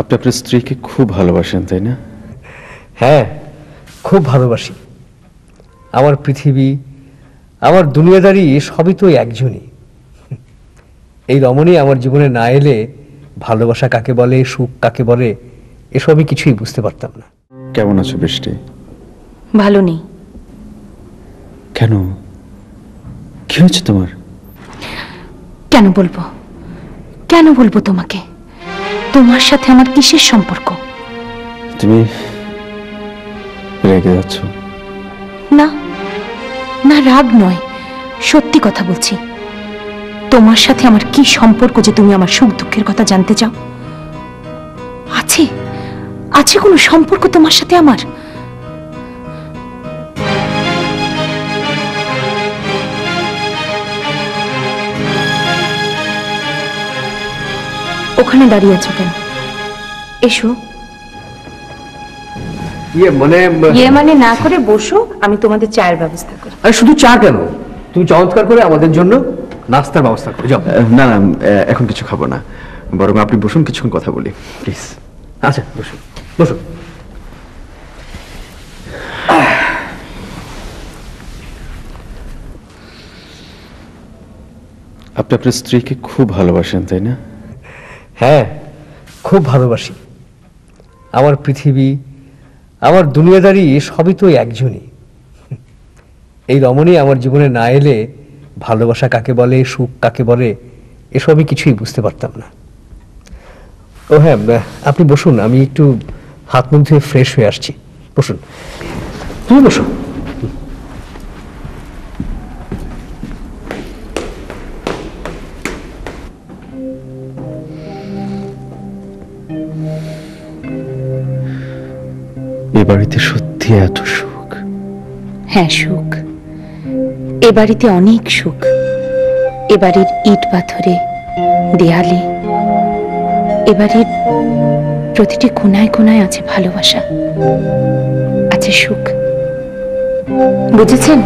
আপনি আপনার স্ত্রীকে খুব ভালোবাসেন তাই না? হ্যাঁ, খুব ভালোবাসি। আমার পৃথিবী, আমার দুনিয়াদারি সবই তো একজনই। এই রমণী আমার জীবনে না এলে ভালোবাসা কাকে বলে, সুখ কাকে বলে, এসব আমি কিছুই বুঝতে পারতাম না। কেমন আছো বৃষ্টি? ভালো নেই। কেন, কি হয়েছে তোমার? কেন বলবো, কেন বলবো তোমাকে? তোমার সাথে আমার কিসের সম্পর্ক? তুমি রেগে যাচ্ছ? না না, রাগ নয়, সত্যি কথা বলছি। তোমার সাথে আমার কি সম্পর্ক যে তুমি আমার সুখ দুঃখের কথা জানতে চাও? আছে আছে কোনো সম্পর্ক তোমার সাথে আমার? ওখানে দাঁড়িয়ে আছো কেন? এসো। ইয়ে মানে না করে বসো, আমি তোমাদের চায়ের ব্যবস্থা করি। আরে শুধু চা কেন, তুমি চমৎকার করে আমাদের জন্য নাস্তার ব্যবস্থা করে যাও। না না, এখন কিছু খাবো না, বরং আপনি বসুন, কিছুক্ষণ কথা বলি প্লিজ। আচ্ছা বসো বসো। আপনি আপনার স্ত্রীকে খুব ভালোবাসেন তাই না? হ্যাঁ, খুব ভালোবাসি। আমার পৃথিবী, আমার দুনিয়াদারি সবই তো একজনই। এই রমণী আমার জীবনে না এলে ভালোবাসা কাকে বলে, সুখ কাকে বলে, এসব আমি কিছুই বুঝতে পারতাম না। ও হ্যাঁ, আপনি বসুন, আমি একটু হাত মুখ ধুয়ে ফ্রেশ হয়ে আসছি। বসুন, তুমি বসো। এ বাড়িতে সত্যি এত সুখ? হ্যাঁ, সুখ। এ বাড়িতে অনেক সুখ। এ বাড়ির ইট পাথরে, দেয়ালে, এ বাড়ির প্রতিটি কোনায় কোনায় আছে ভালোবাসা, আছে সুখ। বুঝেছেন?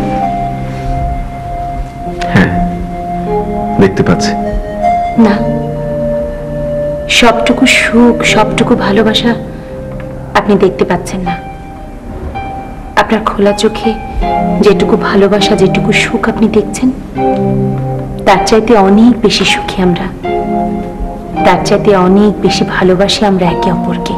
হ্যাঁ, দেখতে পাচ্ছি। না, সবটুকু সুখ, সবটুকু ভালোবাসা আপনি দেখতে পাচ্ছেন না। আপনার খোলা চোখে যেটুকু ভালোবাসা, যেটুকু সুখ আপনি দেখছেন, তার চাইতে অনেক বেশি সুখী আমরা, তার চাইতে অনেক বেশি ভালোবাসি আমরা একে অপরকে।